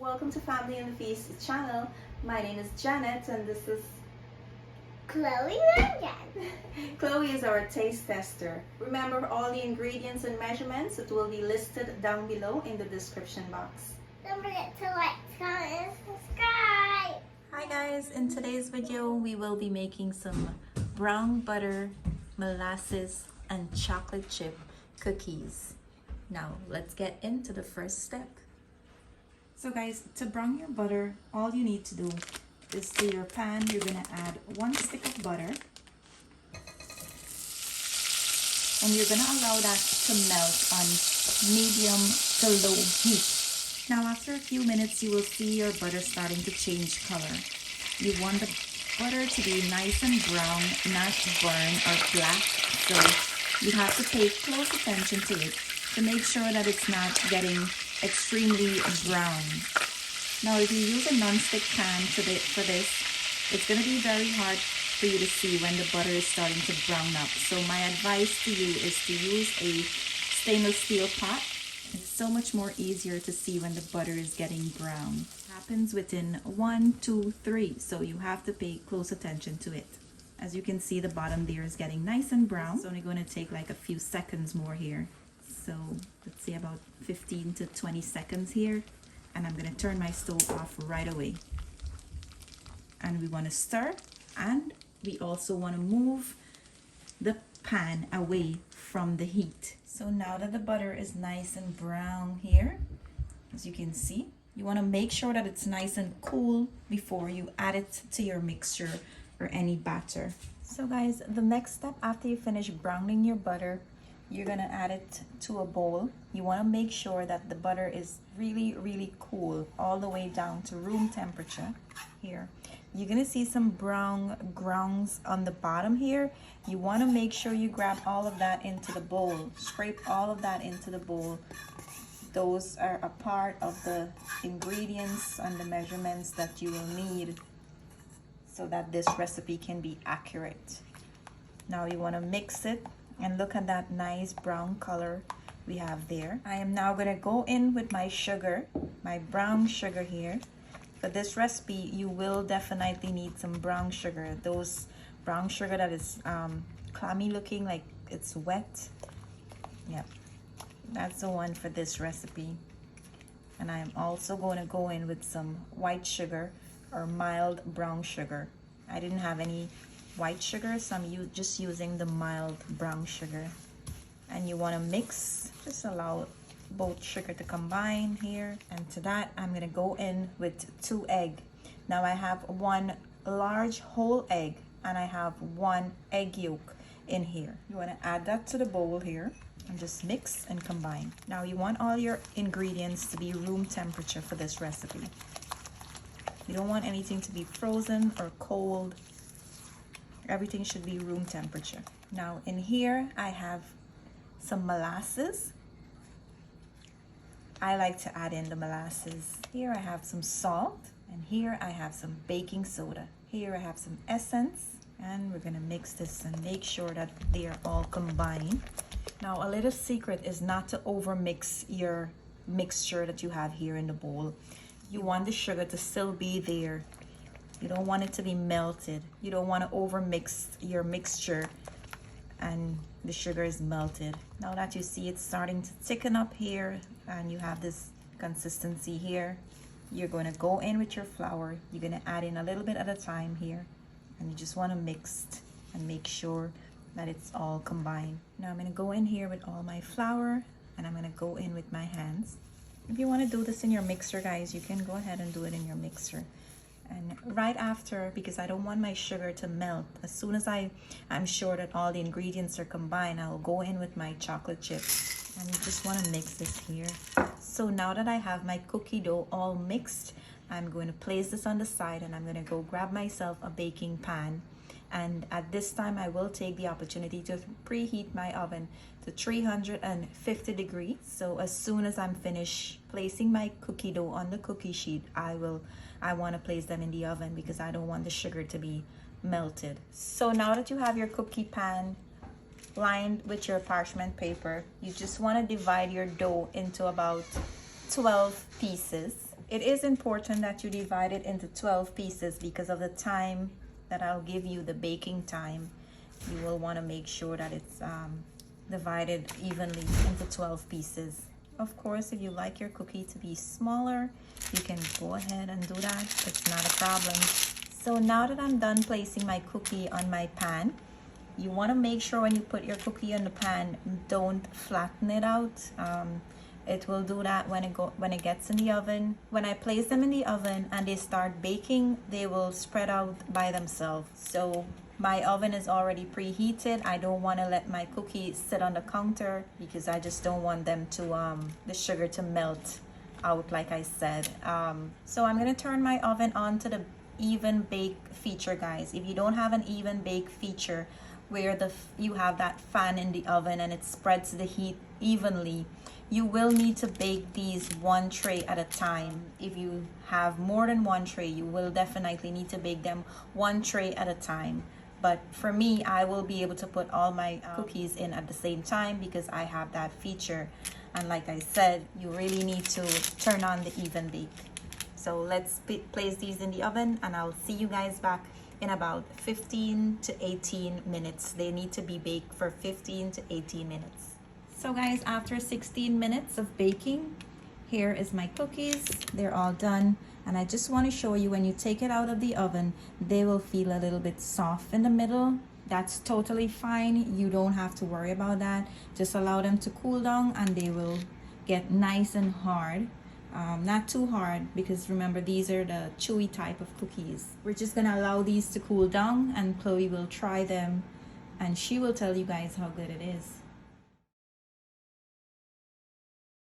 Welcome to Family and the Feast channel. My name is Janet and this is Chloe again. Chloe is our taste tester. Remember all the ingredients and measurements, it will be listed down below in the description box. Don't forget to like, comment, and subscribe. Hi guys, in today's video we will be making some brown butter, molasses and chocolate chip cookies. Now let's get into the first step. So guys, to brown your butter, all you need to do is to your pan, you're gonna add 1 stick of butter. And you're gonna allow that to melt on medium to low heat. Now after a few minutes, you will see your butter starting to change color. You want the butter to be nice and brown, not burn or black. So you have to pay close attention to it to make sure that it's not getting extremely brown. Now if you use a non-stick pan for this, it's going to be very hard for you to see when the butter is starting to brown up. So my advice to you is to use a stainless steel pot. It's so much more easier to see when the butter is getting brown. It happens within 1, 2, 3, so you have to pay close attention to it. As you can see, the bottom there is getting nice and brown. It's only going to take like a few seconds more here. So let's say about 15 to 20 seconds here, and I'm going to turn my stove off right away. And we want to stir, and we also want to move the pan away from the heat. So now that the butter is nice and brown here, as you can see, you want to make sure that it's nice and cool before you add it to your mixture or any batter. So guys, the next step after you finish browning your butter, you're gonna add it to a bowl. You want to make sure that the butter is really cool, all the way down to room temperature here. You're gonna see some brown grounds on the bottom here. You want to make sure you grab all of that into the bowl. Scrape all of that into the bowl. Those are a part of the ingredients and the measurements that you will need so that this recipe can be accurate. Now you want to mix it. And look at that nice brown color we have there. I am now going to go in with my sugar, my brown sugar here. For this recipe, you will definitely need some brown sugar. Those brown sugar that is clammy looking, like it's wet. Yep, that's the one for this recipe. And I'm also going to go in with some white sugar or mild brown sugar. I didn't have any white sugar, so I'm just using the mild brown sugar. And you want to mix, just allow both sugar to combine here. And to that, I'm going to go in with 2 eggs. Now I have 1 large whole egg and I have 1 egg yolk in here. You want to add that to the bowl here and just mix and combine. Now you want all your ingredients to be room temperature for this recipe. You don't want anything to be frozen or cold. Everything should be room temperature. Now in here I have some molasses. I like to add in the molasses. Here I have some salt, and here I have some baking soda. Here I have some essence, and we're gonna mix this and make sure that they are all combined. Now a little secret is not to over mix your mixture that you have here in the bowl. You want the sugar to still be there. You don't want it to be melted. You don't want to over mix your mixture and the sugar is melted. Now that you see it's starting to thicken up here and you have this consistency here, you're going to go in with your flour. You're going to add in a little bit at a time here, and you just want to mix and make sure that it's all combined. Now I'm going to go in here with all my flour, and I'm going to go in with my hands. If you want to do this in your mixer, guys, you can go ahead and do it in your mixer. And right after, because I don't want my sugar to melt, as soon as I'm sure that all the ingredients are combined, I'll go in with my chocolate chips. And you just want to mix this here. So now that I have my cookie dough all mixed, I'm going to place this on the side, and I'm going to go grab myself a baking pan. And at this time, I will take the opportunity to preheat my oven to 350 degrees. So as soon as I'm finished placing my cookie dough on the cookie sheet, I want to place them in the oven because I don't want the sugar to be melted. So now that you have your cookie pan lined with your parchment paper, you just want to divide your dough into about 12 pieces. It is important that you divide it into 12 pieces because of the time that I'll give you, the baking time. You will want to make sure that it's divided evenly into 12 pieces. Of course, if you like your cookie to be smaller, you can go ahead and do that. It's not a problem. So now that I'm done placing my cookie on my pan, you want to make sure when you put your cookie on the pan, don't flatten it out. It will do that when it gets in the oven. When I place them in the oven and they start baking, they will spread out by themselves. So my oven is already preheated. I don't want to let my cookies sit on the counter because I just don't want them to the sugar to melt out, like I said. So I'm gonna turn my oven on to the even bake feature, guys. If you don't have an even bake feature where you have that fan in the oven and it spreads the heat evenly, you will need to bake these one tray at a time. If you have more than one tray, you will definitely need to bake them one tray at a time. But for me, I will be able to put all my cookies in at the same time because I have that feature. And like I said, you really need to turn on the even bake. So let's place these in the oven and I'll see you guys back in about 15 to 18 minutes. They need to be baked for 15 to 18 minutes. So guys, after 16 minutes of baking, here is my cookies. They're all done. And I just want to show you, when you take it out of the oven, they will feel a little bit soft in the middle. That's totally fine. You don't have to worry about that. Just allow them to cool down and they will get nice and hard. Not too hard, because remember, these are the chewy type of cookies. We're just gonna allow these to cool down and Chloe will try them and she will tell you guys how good it is.